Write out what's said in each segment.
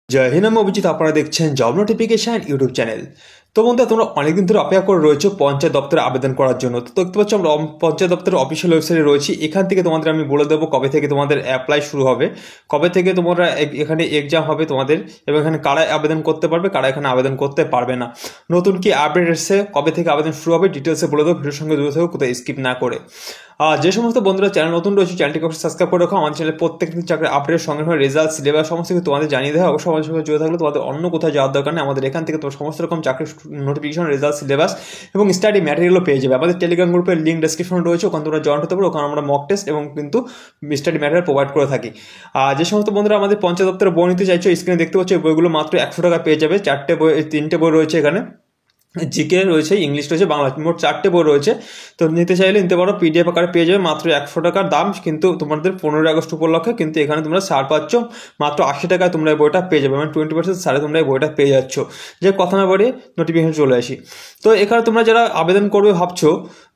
জয় হিন্দ, আমি অভিজিৎ। আপনারা দেখছেন জব নোটিফিকেশন ইউটিউব চ্যানেল। তো বন্ধুরা, তোমরা অনেকদিন ধরে অপেক্ষা করে রয়েছে পঞ্চায়েত দপ্তরে আবেদন করার জন্য। তো দেখতে পাচ্ছ আমরা পঞ্চায়েত দপ্তরের অফিসিয়াল ওয়েবসাইটে রয়েছি। এখান থেকে তোমাদের আমি বলে দেবো কবে থেকে তোমাদের অ্যাপ্লাই শুরু হবে, কবে থেকে তোমরা এখানে এক্সাম হবে তোমাদের, এবং এখানে কারা আবেদন করতে পারবে, কারা এখানে আবেদন করতে পারবে না, নতুন কি আপডেট এসেছে, কবে থেকে আবেদন শুরু হবে, ডিটেলসে বলে দেবো। ভিডিওর সঙ্গে জুড়ে থাকো, কোথায় স্কিপ না করে। আর যে সমস্ত বন্ধুরা চ্যানেল নতুন রয়েছে, চ্যানেলটিকে অবশ্যই সাবস্ক্রাইব করে রাখো। আমাদের চ্যানেলে প্রত্যেকদিন চাকরির আপডেট সঙ্গে সঙ্গে রেজাল্ট, সিলেবাস সমস্ত কিছু তোমাদের জানিয়ে দেওয়া। অবশ্যই আমাদের সঙ্গে জুড়ে থাকলে তোমাদের অন্য কোথাও যাওয়ার দরকার নেই। আমাদের এখান থেকে তোমার সমস্ত রকম চাকরির নোটিফিকেশন, রেজাল্ট, সিলেবাস এবং স্টাডি ম্যাটেরিয়ালও পেয়ে যাবে। আমাদের টেলিগ্রাম গ্রুপের লিঙ্ক ডেসক্রিপশনে রয়েছে, ওখানে তোমরা জয়েন হতে পারো। ওখানে আমরা মক টেস্ট এবং কিন্তু স্টাডি ম্যাটেরিয়াল প্রোভাইড করে থাকি। আর যে সমস্ত বন্ধুরা আমাদের পঞ্চায়েত দপ্তরে বই নিতে চাইছো, স্ক্রিনে দেখতে পাচ্ছ এই বইগুলো মাত্র 100 টাকা পেয়ে যাবে। 3টে বই রয়েছে এখানে, জিকে রয়েছে, ইংলিশ রয়েছে, বাংলা, মোট 4টে বই রয়েছে। তো নিতে চাইলে নিতে পারো, পিডিএফ আকারে পেয়ে যাবে মাত্র 100 টাকার দাম। কিন্তু তোমাদের 15 আগস্ট উপলক্ষে কিন্তু এখানে তোমরা ছাড় পাচ্ছ, মাত্র 80 টাকায় তোমরা এই বইটা পেয়ে যাবে, মানে 20% ছাড়ে তোমরা এই বইটা পেয়ে যাচ্ছ। যে কথা না বাড়িয়ে নোটিফিকেশন চলে আসি। তো এখানে তোমরা যারা আবেদন করবে ভাবছো,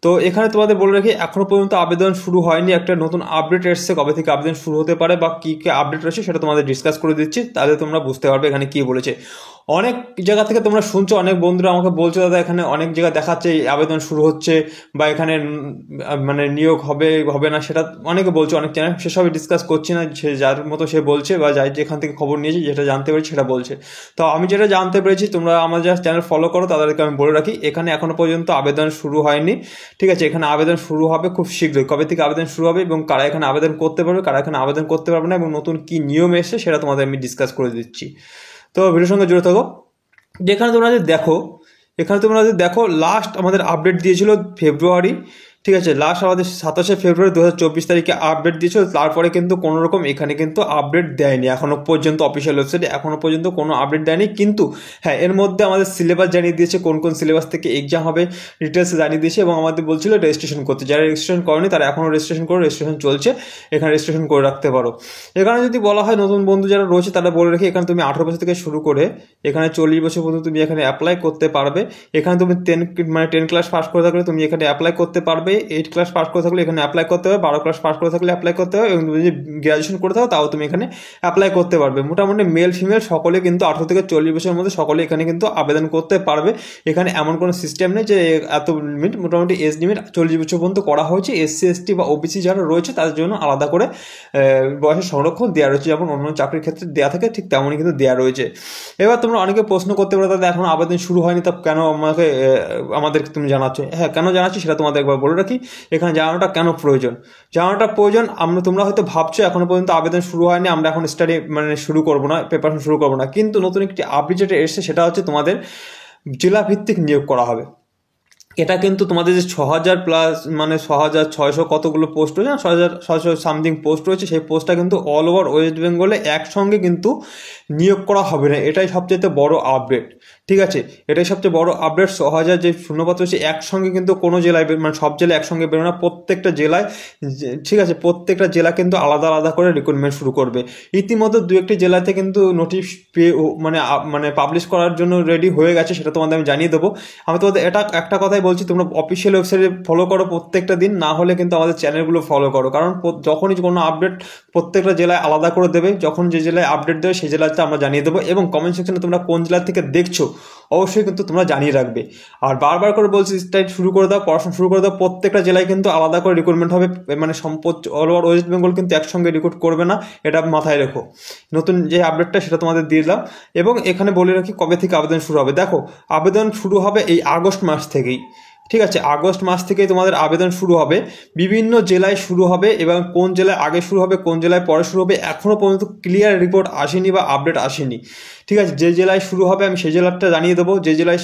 তো এখানে তোমাদের বলে রাখি এখনও পর্যন্ত আবেদন শুরু হয়নি। একটা নতুন আপডেট এসছে, কবে থেকে আবেদন শুরু হতে পারে বা কী কী আপডেট রয়েছে সেটা তোমাদের ডিসকাস করে দিচ্ছি, তাহলে তোমরা বুঝতে পারবে এখানে কী বলেছে। অনেক জায়গা থেকে তোমরা শুনছো, অনেক বন্ধুরা আমাকে বলছো দাদা এখানে অনেক জায়গা দেখাচ্ছে আবেদন শুরু হচ্ছে বা এখানে মানে নিয়োগ হবে হবে না, সেটা অনেকে বলছো, অনেক চ্যানেল। সেসবই ডিসকাস করছি না, সে যার মতো সে বলছে বা যাই যেখান থেকে খবর নিয়েছে, যেটা জানতে পেরেছি সেটা বলছে। তো আমি যেটা জানতে পেরেছি, তোমরা আমার যারা চ্যানেল ফলো করো তাদেরকে আমি বলে রাখি এখানে এখনও পর্যন্ত আবেদন শুরু হয়নি। ঠিক আছে, এখানে আবেদন শুরু হবে খুব শীঘ্রই। কবে থেকে আবেদন শুরু হবে এবং কারা এখানে আবেদন করতে পারবে, কারা এখানে আবেদন করতে পারবে না, এবং নতুন কী নিয়ম এসছে সেটা তোমাদের আমি ডিসকাস করে দিচ্ছি। তো ভিডিওর সঙ্গে জুড়ে থাকো। যেখানে তোমরা যদি দেখো, এখানে তোমরা যদি দেখো লাস্ট আমাদের আপডেট দিয়েছিল ফেব্রুয়ারি। ঠিক আছে, লাস্ট আমাদের 27শে ফেব্রুয়ারি 2024 তারিখে আপডেট দিয়েছিল। তারপরে কিন্তু কোনো রকম এখানে কিন্তু আপডেট দেয়নি এখনও পর্যন্ত। অফিসিয়াল ওয়েবসাইটে এখনও পর্যন্ত কোনো আপডেট দেয়নি। কিন্তু হ্যাঁ, এর মধ্যে আমাদের সিলেবাস জানিয়ে দিয়েছে, কোন কোন সিলেবাস থেকে এক্সাম হবে ডিটেলসে জানিয়ে দিয়েছে, এবং আমাদের বলছিল রেজিস্ট্রেশন করতে। যারা রেজিস্ট্রেশন করেনি তারা এখনও রেজিস্ট্রেশন করো, রেজিস্ট্রেশন চলছে, এখানে রেজিস্ট্রেশন করে রাখতে পারো। এখানে যদি বলা হয় নতুন বন্ধু যারা রয়েছে তারা বলে রাখি, এখানে তুমি 18 বছর থেকে শুরু করে এখানে 40 বছর পর্যন্ত তুমি এখানে অ্যাপ্লাই করতে পারবে। এখানে তুমি 10 ক্লাস পাস করে থাকলে তুমি এখানে অ্যাপ্লাই করতে পারবে, 8 ক্লাস পাস করে থাকলে এখানে অ্যাপ্লাই করতে হবে, 12 ক্লাস পাস করে থাকলে অ্যাপ্লাই করতে হবে, এবং তুমি যদি গ্র্যাজুয়েশন করে থাকো তাও তুমি এখানে অ্যাপ্লাই করতে পারবে। মোটামুটি মেল ফিমেল সকলে কিন্তু 18 থেকে 40 বছরের মধ্যে সকলে এখানে কিন্তু আবেদন করতে পারবে। এখানে এমন কোনো সিস্টেম নেই যে এত লিমিট, মোটামুটি এজ লিমিট 40 বছর পর্যন্ত করা হয়েছে। এসসি এসটি বা ওবিসি যারা রয়েছে তাদের জন্য আলাদা করে বয়সের সংরক্ষণ দেওয়া রয়েছে, যেমন অন্য চাকরির ক্ষেত্রে দেওয়া থাকে ঠিক তেমনই কিন্তু দেওয়া রয়েছে। এবার তোমরা অনেকে প্রশ্ন করতে পারো দাদা এখন আবেদন শুরু হয়নি, তা কেন আমাদেরকে তুমি জানাচ্ছ? হ্যাঁ, কেন জানাচ্ছি সেটা তোমাদের একবার বলে রাখি। এখানে জানানোটা কেন প্রয়োজন, জানানোটা প্রয়োজন, তোমরা হয়তো ভাবছো এখনো পর্যন্ত আবেদন শুরু হয়নি, আমরা এখন স্টাডি শুরু করবো না, প্রিপারেশন শুরু করবো না। কিন্তু নতুন একটি আপডেট যেটা এসছে সেটা হচ্ছে তোমাদের জেলা ভিত্তিক নিয়োগ করা হবে। এটা কিন্তু তোমাদের যে 6000 প্লাস 6600 কতগুলো পোস্ট রয়েছে না, 6600 সামথিং পোস্ট রয়েছে, সেই পোস্টটা কিন্তু অল ওভার ওয়েস্ট বেঙ্গলে একসঙ্গে কিন্তু নিয়োগ করা হবে না। এটাই সবচেয়ে বড় আপডেট। ঠিক আছে, এটাই সবচেয়ে বড় আপডেট। 6000 যে শূন্যপত্র হচ্ছে একসঙ্গে কিন্তু কোনো জেলায় সব জেলায় একসঙ্গে বেরো না, প্রত্যেকটা জেলায়। ঠিক আছে, প্রত্যেকটা জেলা কিন্তু আলাদা আলাদা করে রিক্রুটমেন্ট শুরু করবে। ইতিমধ্যে 2-1টি জেলাতে কিন্তু নোটিশ পাবলিশ করার জন্য রেডি হয়ে গেছে, সেটা তোমাদের আমি জানিয়ে দেবো। আমি তোমাদের এটা একটা কথাই বলছি, তোমরা অফিসিয়াল ওয়েবসাইটে ফলো করো প্রত্যেকটা দিন, না হলে কিন্তু আমাদের চ্যানেলগুলো ফলো করো। কারণ যখনই কোনো আপডেট প্রত্যেকটা জেলায় আলাদা করে দেবে, যখন যে জেলায় আপডেট দেবে সেই জেলাতে আমরা জানিয়ে দেবো। এবং কমেন্ট সেকশনে তোমরা কোন জেলা থেকে দেখছো অবশ্যই কিন্তু তোমরা জানিয়ে রাখবে। আর বারবার করে বলছি স্টার্ট শুরু করে দাও, পড়াশোনা শুরু করে দাও। প্রত্যেকটা জেলায় কিন্তু আলাদা করে রিক্রুটমেন্ট হবে, অল ওভার ওয়েস্ট বেঙ্গল কিন্তু একসঙ্গে রিক্রুট করবে না, এটা মাথায় রেখো। নতুন যে আপডেটটা সেটা তোমাদের দিয়ে দিলাম। এবং এখানে বলে রাখি কবে থেকে আবেদন শুরু হবে। দেখো, আবেদন শুরু হবে এই আগস্ট মাস থেকেই। ঠিক আছে, আগস্ট মাস থেকেই তোমাদের আবেদন শুরু হবে, বিভিন্ন জেলায় শুরু হবে। এবং কোন জেলায় আগে শুরু হবে, কোন জেলায় পরে শুরু হবে, এখনও পর্যন্ত ক্লিয়ার রিপোর্ট আসেনি বা আপডেট আসেনি। ঠিক আছে, যে জেলায় শুরু হবে আমি সেই জেলাটা জানিয়ে দেবো, যে জেলায়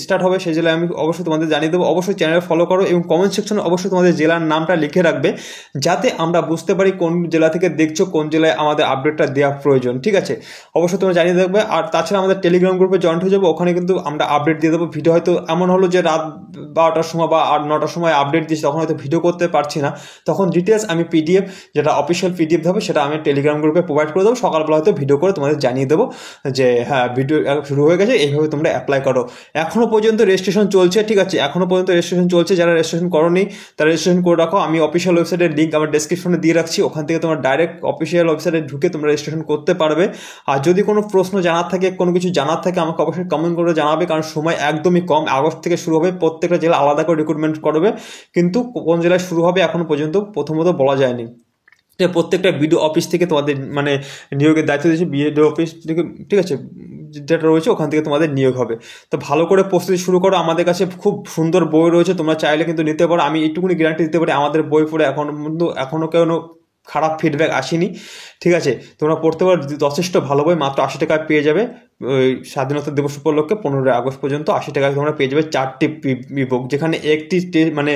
স্টার্ট হবে সেই জেলায় আমি অবশ্যই তোমাদের জানিয়ে দেবো। অবশ্যই চ্যানেল ফলো করো এবং কমেন্ট সেকশনে অবশ্যই তোমাদের জেলার নামটা লিখে রাখবে, যাতে আমরা বুঝতে পারি কোন জেলা থেকে দেখছো, কোন জেলায় আমাদের আপডেটটা দেওয়া প্রয়োজন। ঠিক আছে, অবশ্যই তোমরা জানিয়ে দেখবে। আর তাছাড়া আমাদের টেলিগ্রাম গ্রুপে জয়েন্ট হয়ে যাবো, ওখানে কিন্তু আমরা আপডেট দিয়ে দেবো। ভিডিও হয়তো এমন হলো যে রাত 11টার সময় বা 9টার সময় আপডেট দিচ্ছি, তখন হয়তো ভিডিও করতে পারছি না, তখন ডিটেলস আমি পিডিএফ, যেটা অফিসিয়াল পিডিএফ হবে, সেটা আমি টেলিগ্রাম গ্রুপে প্রোভাইড করে দেবো। সকালবেলা হয়তো ভিডিও করে তোমাদের জানিয়ে দেবো যে হ্যাঁ ভিডিও শুরু হয়ে গেছে, এইভাবে তোমরা অ্যাপ্লাই করো। এখনও পর্যন্ত রেজিস্ট্রেশন চলছে, ঠিক আছে, এখনও পর্যন্ত রেজিস্ট্রেশন চলছে। যারা রেজিস্ট্রেশন করোনি তারা রেজিস্ট্রেশন করে রাখো। আমি অফিসিয়াল ওয়েবসাইটের লিঙ্ক আমার ডেসক্রিপশনে দিয়ে রাখছি, ওখান থেকে তোমরা ডাইরেক্ট অফিসিয়াল ওয়েবসাইটে ঢুকে তোমরা রেজিস্ট্রেশন করতে পারবে। আর যদি কোনো প্রশ্ন জানার থাকে, কোনো কিছু জানার থাকে, আমাকে অবশ্যই কমেন্ট করে জানাবে, কারণ সময় একদমই কম। আগস্ট থেকে শুরু হবে, প্রত্যেকটা জেলা আলাদা করে রিক্রুটমেন্ট করবে, কিন্তু কোন জেলায় শুরু হবে এখনো পর্যন্ত প্রথমত বলা যায়নি। প্রত্যেকটা বিডিও অফিস থেকে তোমাদের মানে নিয়োগের দায়িত্ব দিয়েছে বিডিও অফিস থেকে, ঠিক আছে, যেটা রয়েছে ওখান থেকে তোমাদের নিয়োগ হবে। তো ভালো করে প্রস্তুতি শুরু করো। আমাদের কাছে খুব সুন্দর বই রয়েছে, তোমরা চাইলে কিন্তু নিতে পারো। আমি এইটুকুনি গ্যারান্টি দিতে পারি, আমাদের বই পড়ে এখনও কেন খারাপ ফিডব্যাক আসেনি, ঠিক আছে। তোমরা পড়তে পারো, যথেষ্ট ভালো বই, মাত্র 80 টাকায় পেয়ে যাবে। ওই স্বাধীনতা দিবস উপলক্ষে 15 আগস্ট পর্যন্ত 80 টাকায় তোমরা পেয়ে যাবে 4টি বুক, যেখানে একটি মানে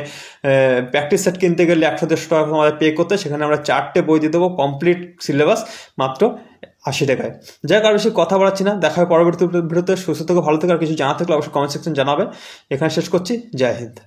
প্র্যাকটিস সেট কিনতে গেলে 100-150 টাকা তোমাদের পে করতে, সেখানে আমরা 4টে বই দিয়ে দেবো, কমপ্লিট সিলেবাস, মাত্র 80 টাকায়। যাই হোক, আর বেশি কথা বলাচ্ছি না, দেখা হয় পরবর্তী ভিডিওতে। সুস্থ থেকে ভালো থেকে, আর কিছু জানা থাকলে অবশ্যই কমেন্ট সেকশন জানাবে। এখানে শেষ করছি, জয় হিন্দ।